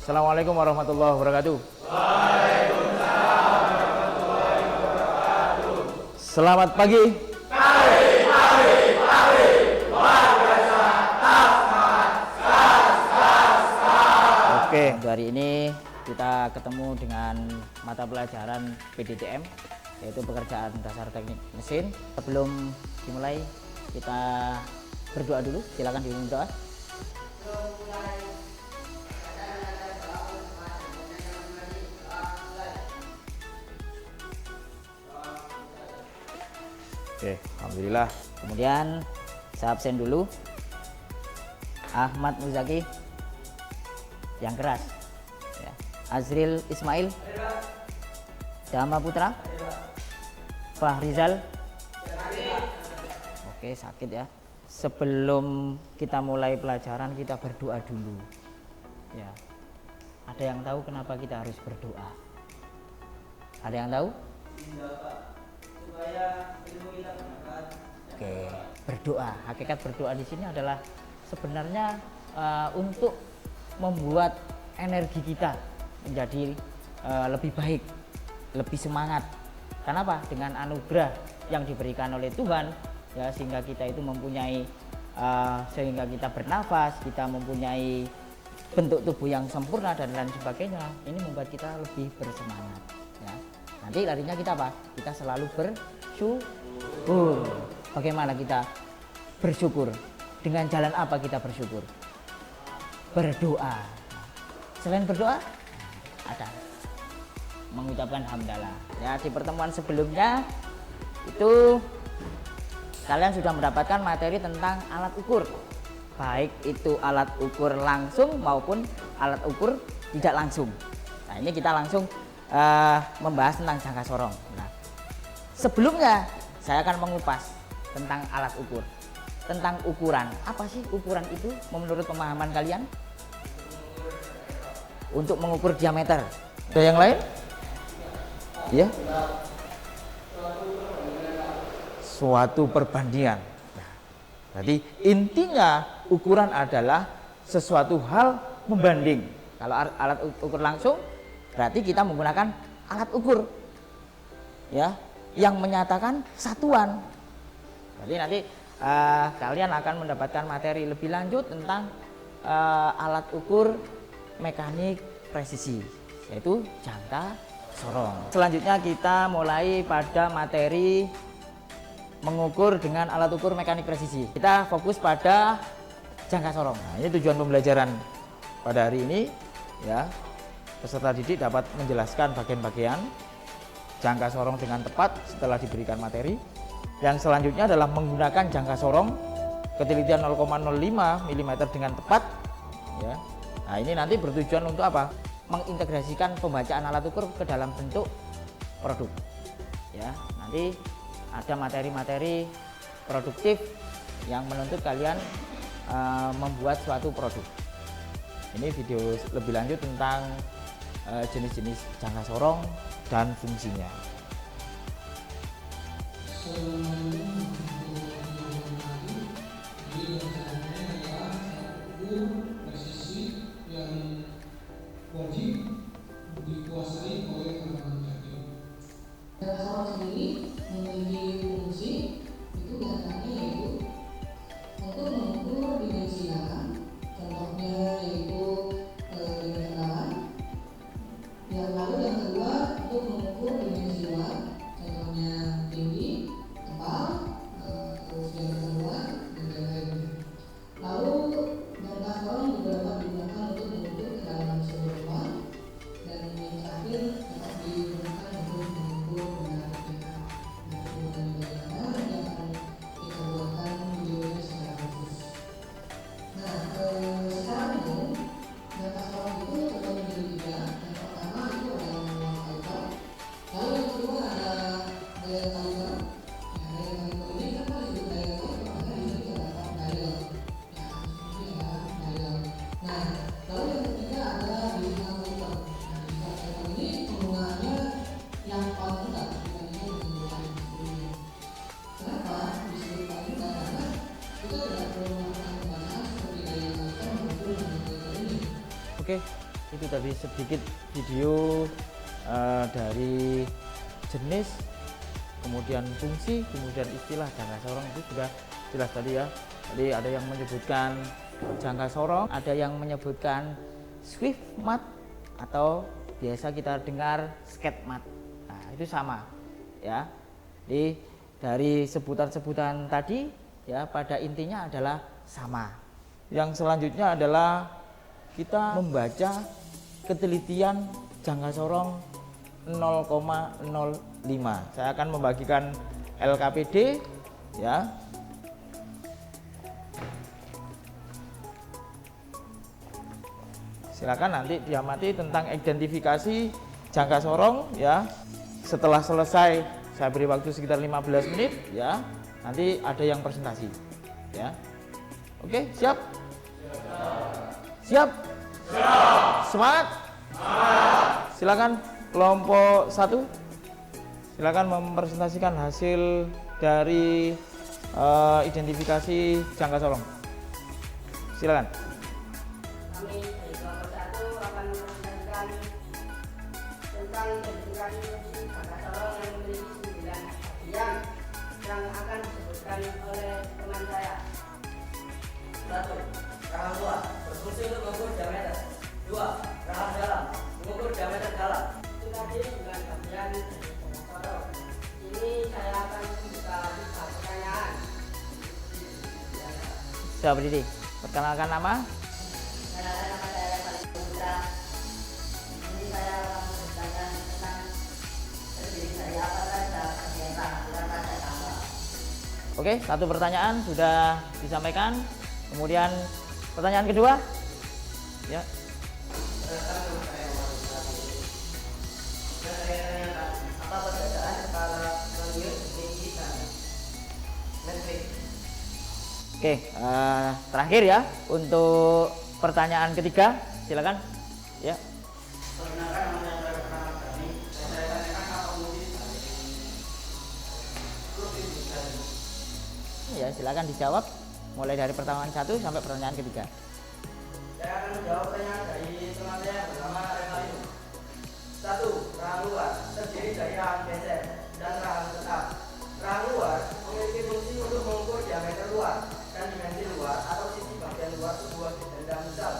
Assalamualaikum warahmatullahi wabarakatuh. Waalaikumsalam warahmatullahi wabarakatuh. Selamat pagi. Oke, hari ini kita ketemu dengan mata pelajaran PDTM, yaitu pekerjaan dasar teknik mesin. Sebelum dimulai, kita berdoa dulu. Silakan dipimpin doa. Oke, alhamdulillah. Kemudian saya absen dulu. Ahmad Muzaki yang keras. Ya. Azril Ismail, Dama Putra, Fahrizal. Oke, sakit ya. Sebelum kita mulai pelajaran, kita berdoa dulu. Ya. Ada yang tahu kenapa kita harus berdoa? Ada yang tahu? Supaya ilmu kita bermanfaat. Oke, berdoa. Hakikat berdoa di sini adalah sebenarnya untuk membuat energi kita menjadi lebih baik, lebih semangat. Kenapa? Dengan anugerah yang diberikan oleh Tuhan, ya, sehingga kita itu mempunyai sehingga kita bernafas, kita mempunyai bentuk tubuh yang sempurna dan lain sebagainya. Ini membuat kita lebih bersemangat. Ya. Nanti larinya kita apa? Kita selalu bersyukur. Bagaimana kita bersyukur? Dengan jalan apa kita bersyukur? Berdoa. Selain berdoa, ada mengucapkan hamdalah. Ya, di pertemuan sebelumnya itu kalian sudah mendapatkan materi tentang alat ukur, baik itu alat ukur langsung maupun alat ukur tidak langsung. Nah, ini kita langsung membahas tentang jangka sorong. Nah, sebelumnya saya akan mengupas tentang alat ukur, tentang ukuran. Apa sih ukuran itu menurut pemahaman kalian? Untuk mengukur diameter. Ada yang lain? Ya. Suatu perbandingan. Nah, jadi intinya ukuran adalah sesuatu hal membanding. Kalau alat ukur langsung, berarti kita menggunakan alat ukur, ya, yang menyatakan satuan. Jadi nanti kalian akan mendapatkan materi lebih lanjut tentang alat ukur mekanik presisi, yaitu jangka sorong. Selanjutnya kita mulai pada materi mengukur dengan alat ukur mekanik presisi. Kita fokus pada jangka sorong. Nah, ini tujuan pembelajaran pada hari ini, ya. Peserta didik dapat menjelaskan bagian-bagian jangka sorong dengan tepat setelah diberikan materi. Yang selanjutnya adalah menggunakan jangka sorong ketelitian 0,05 mm dengan tepat, ya. Nah, ini nanti bertujuan untuk apa? Mengintegrasikan pembacaan alat ukur ke dalam bentuk produk. Ya, nanti ada materi-materi produktif yang menuntut kalian membuat suatu produk. Ini video lebih lanjut tentang jenis-jenis jangka sorong dan fungsinya. Wajib dikuasai oleh anak-anak yatim. Jangka sorong sendiri memiliki fungsi itu diantaranya yaitu untuk mengukur dimensi lahan, contohnya yaitu dengan yang lalu yang kedua untuk mengukur dimensi luar, contohnya tinggi, tebal, Itu tadi sedikit video dari jenis, kemudian fungsi, kemudian istilah jangka sorong itu sudah jelas tadi ya. Jadi ada yang menyebutkan jangka sorong, ada yang menyebutkan swift mat, atau biasa kita dengar skate mat. Nah, itu sama ya. Jadi dari sebutan-sebutan tadi ya, pada intinya adalah sama. Yang selanjutnya adalah kita membaca ketelitian jangka sorong 0,05. Saya akan membagikan LKPD ya. Silakan nanti diamati tentang identifikasi jangka sorong ya. Setelah selesai saya beri waktu sekitar 15 menit ya. Nanti ada yang presentasi ya. Oke, siap? Siap? Semangat? Silakan kelompok 1. Silakan mempresentasikan hasil dari identifikasi jangka sorong. Silakan. Kami dari kelompok 1 akan mempresentasikan tentang identifikasi fungsi jangka sorong yang memiliki 9 bagian yang akan disebutkan oleh teman saya. 1. Rahang luar berfungsi untuk mengukur diameter. 2. Rahang dalam mengukur diameter dalam. Itu tadi 9 bagian dari jangka sorong. Ini saya akan membuka 3 pertanyaan. Siapa berdiri? Perkenalkan nama. Nama saya Paling Putra. Ini saya akan menceritakan tentang terdiri dari apa saja bagian rangkaian pada tambah. Oke, satu pertanyaan sudah disampaikan. Kemudian pertanyaan kedua. Ya. Apa perbedaan skala longitudinal tinggi dan metrik? Oke, terakhir ya untuk pertanyaan ketiga. Silakan. Ya. Perkenalkan, nama saya Bapak Rahmat Dhani. Saya tanyakan apa fungsi dari Ya, silakan dijawab mulai dari pertanyaan 1 sampai pertanyaan ketiga. Saya akan menjawab pertanyaan dari teman saya bernama Revalino. 1. Rahang luar terdiri dari rahang geser dan rahang tetap. Rahang luar memiliki fungsi untuk mengukur diameter luar dan dimensi luar atau sisi bagian luar sebuah benda misal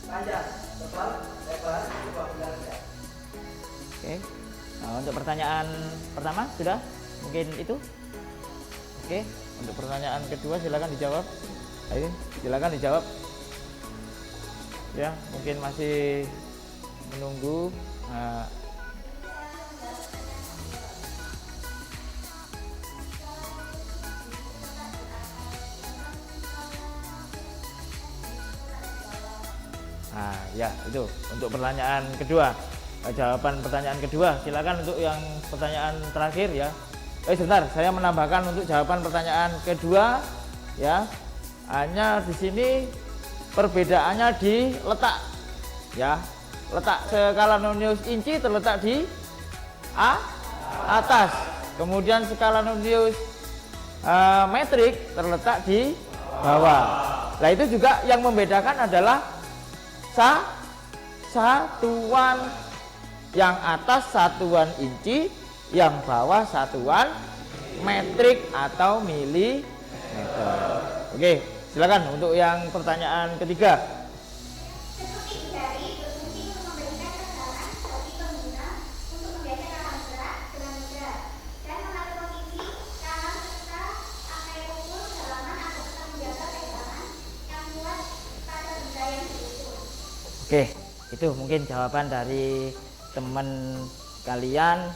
panjang, tebal, lebar, sebuah benda rendah. Oke. Nah, untuk pertanyaan pertama sudah mungkin itu. Oke, untuk pertanyaan kedua silakan dijawab. Ayo, silakan dijawab. Ya, mungkin masih menunggu. Nah, ya itu untuk pertanyaan kedua. Jawaban pertanyaan kedua, silakan untuk yang pertanyaan terakhir ya. Sebentar, saya menambahkan untuk jawaban pertanyaan kedua ya. Hanya di sini perbedaannya di letak ya. Letak skala nonius inci terletak di atas. Kemudian skala nonius metrik terletak di bawah. Nah, itu juga yang membedakan adalah satuan, yang atas satuan inci, yang bawah satuan metrik atau milimeter. Oke, silakan untuk yang pertanyaan ketiga. Seperti jari berfungsi untuk memberikan keterangan bagi pengguna untuk membaca rahang gerak dengan mudah dan mengatur posisi rahang serta pakai ukur dalaman agar tetap menjaga pegangan yang kuat pada benda yang diukur. Oke, itu mungkin jawaban dari teman kalian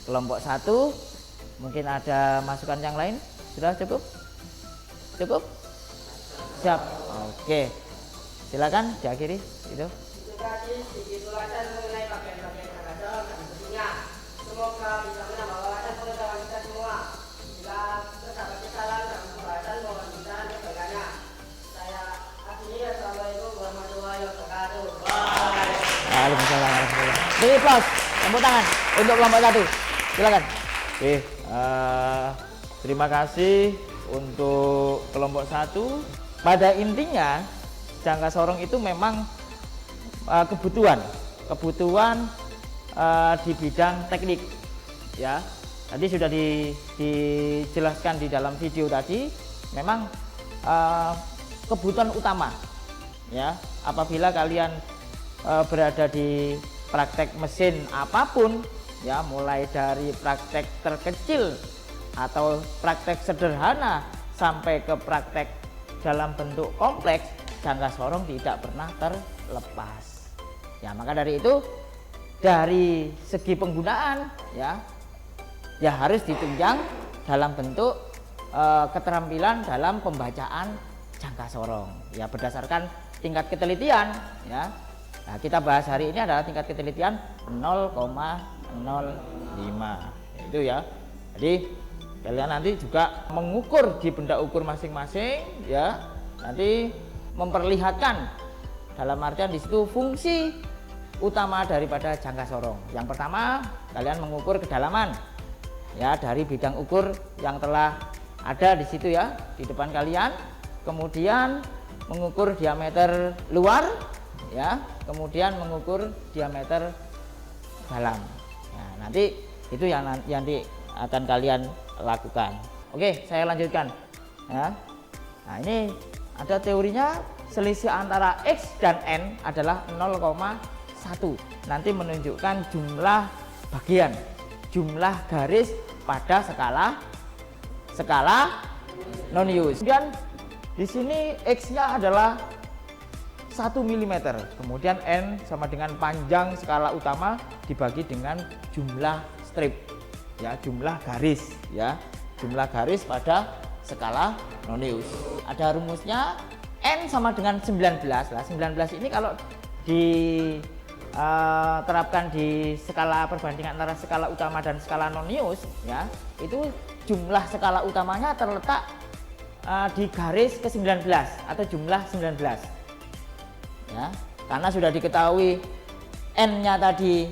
kelompok 1. Mungkin ada masukan yang lain? Sudah cukup? Cukup? Siap. Oke. Silakan diakhiri itu. Itu tadi sedikit ulasan mengenai bagian-bagian jangka sorong dan fungsinya. Semoga bisa menambah wawasan pengetahuan kita semua. Jika terdapat kesalahan dalam pembahasan, mohon bisa diperbaiki. Saya akhiri. Assalamualaikum warahmatullahi wabarakatuh. Bye. Waalaikumsalam warahmatullahi wabarakatuh. Beri aplaus, tepuk tangan untuk kelompok 1. Silakan. Oke, terima kasih untuk kelompok 1. Pada intinya jangka sorong itu memang kebutuhan kebutuhan di bidang teknik ya. Tadi sudah dijelaskan di dalam video tadi, memang kebutuhan utama ya apabila kalian berada di praktek mesin apapun ya, mulai dari praktek terkecil atau praktek sederhana sampai ke praktek dalam bentuk kompleks, jangka sorong tidak pernah terlepas ya. Maka dari itu, dari segi penggunaan ya harus ditunjang dalam bentuk keterampilan dalam pembacaan jangka sorong ya, berdasarkan tingkat ketelitian ya. Nah, kita bahas hari ini adalah tingkat ketelitian 0,05 itu ya. Jadi kalian nanti juga mengukur di benda ukur masing-masing ya, nanti memperlihatkan dalam artian di situ fungsi utama daripada jangka sorong. Yang pertama, kalian mengukur kedalaman ya dari bidang ukur yang telah ada di situ ya di depan kalian. Kemudian mengukur diameter luar ya, kemudian mengukur diameter dalam. Nah, nanti itu yang akan kalian lakukan. Oke, saya lanjutkan ya. Nah, ini ada teorinya, selisih antara X dan N adalah 0,1. Nanti menunjukkan jumlah bagian, jumlah garis pada skala nonius. Kemudian di sini X-nya adalah 1 mm, kemudian N sama dengan panjang skala utama dibagi dengan jumlah strip ya, jumlah garis ya, jumlah garis pada skala nonius. Ada rumusnya, N sama dengan 19. Lah 19 ini kalau diterapkan di skala perbandingan antara skala utama dan skala nonius ya, itu jumlah skala utamanya terletak di garis ke-19 atau jumlah 19 ya, karena sudah diketahui N-nya tadi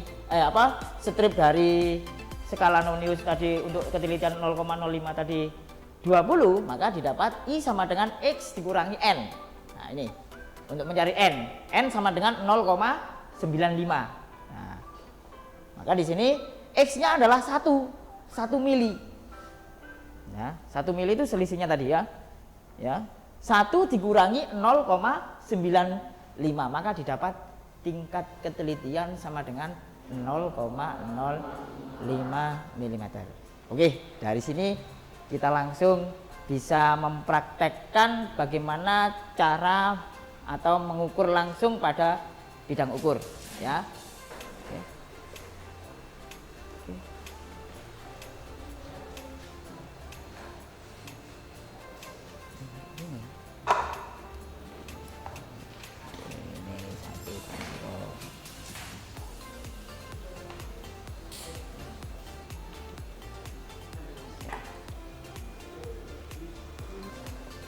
strip dari skala nonius tadi untuk ketelitian 0,05 tadi 20, maka didapat I sama dengan X dikurangi N. Nah, ini untuk mencari N sama dengan 0,95. Nah, maka di sini X-nya adalah 1 mili ya, 1 mili itu selisihnya tadi ya. 1 dikurangi 0,95, maka didapat tingkat ketelitian sama dengan 0,05 mm. Oke, dari sini kita langsung bisa mempraktekkan bagaimana cara atau mengukur langsung pada bidang ukur ya. Oke.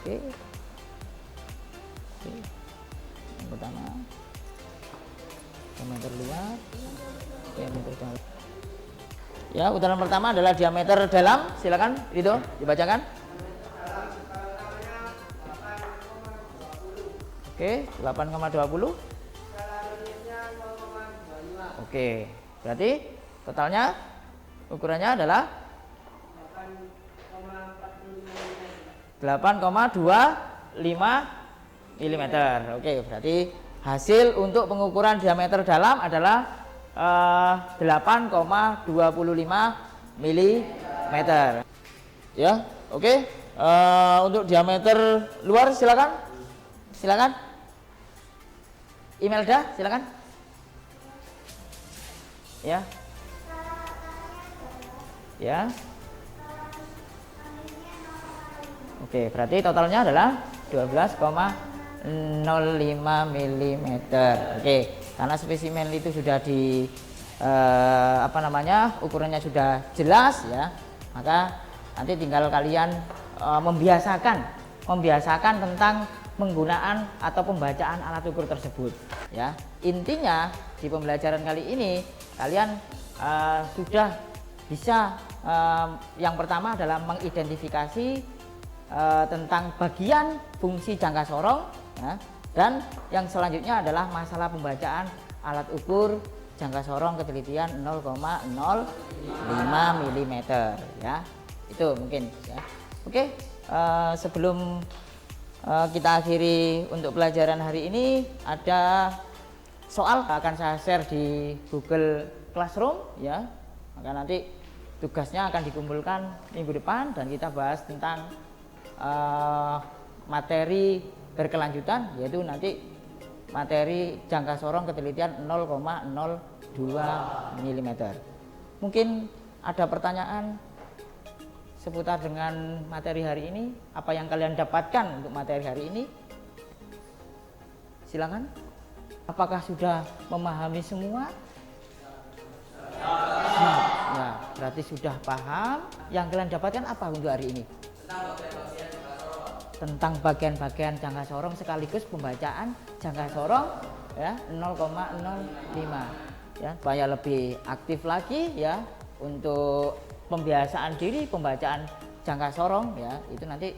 Oke. Oke. Yang pertama diameter luar, diameter dalam. Ya, urutan pertama adalah diameter dalam. Silakan itu dibacakan. Oke, 8,20. Oke, berarti totalnya ukurannya adalah 8,25 mm. Oke, berarti hasil untuk pengukuran diameter dalam adalah 8,25 mm. Ya, oke. Untuk diameter luar silakan. Imelda, silakan. Ya. Ya. Oke, berarti totalnya adalah 12,05 mm. Oke, karena spesimen itu sudah ukurannya sudah jelas ya, maka nanti tinggal kalian membiasakan tentang penggunaan atau pembacaan alat ukur tersebut ya. Intinya di pembelajaran kali ini kalian sudah bisa yang pertama adalah mengidentifikasi tentang bagian fungsi jangka sorong ya, dan yang selanjutnya adalah masalah pembacaan alat ukur jangka sorong ketelitian 0,05 mm ya. Itu mungkin ya. Oke, sebelum kita akhiri untuk pelajaran hari ini, ada soal akan saya share di Google Classroom ya. Maka nanti tugasnya akan dikumpulkan minggu depan dan kita bahas tentang materi berkelanjutan, yaitu nanti materi jangka sorong ketelitian 0,02 mm. Mungkin ada pertanyaan seputar dengan materi hari ini, apa yang kalian dapatkan untuk materi hari ini? Silakan. Apakah sudah memahami semua? Siap. Ya, berarti sudah paham. Yang kalian dapatkan apa untuk hari ini? Tentang bagian-bagian jangka sorong sekaligus pembacaan jangka sorong ya 0,05 ya, supaya lebih aktif lagi ya untuk pembiasaan diri pembacaan jangka sorong ya. Itu nanti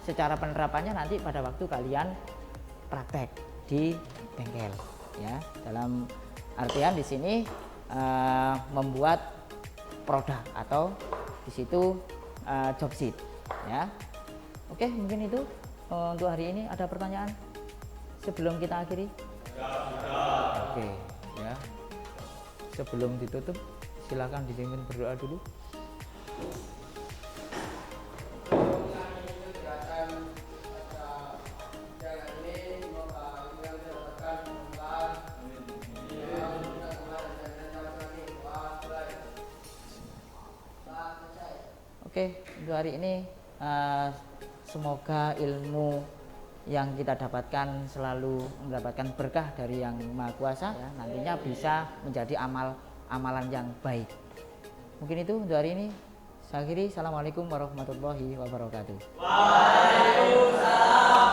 secara penerapannya nanti pada waktu kalian praktek di bengkel ya, dalam artian di sini membuat produk atau di situ job sheet ya. Oke, mungkin itu untuk hari ini. Ada pertanyaan sebelum kita akhiri? Oke ya, sebelum ditutup silakan dipimpin berdoa dulu. Oke, untuk hari ini semoga ilmu yang kita dapatkan selalu mendapatkan berkah dari Yang Maha Kuasa ya, nantinya bisa menjadi amalan yang baik. Mungkin itu untuk hari ini. Saya akhiri. Assalamualaikum warahmatullahi wabarakatuh. Waalaikumsalam.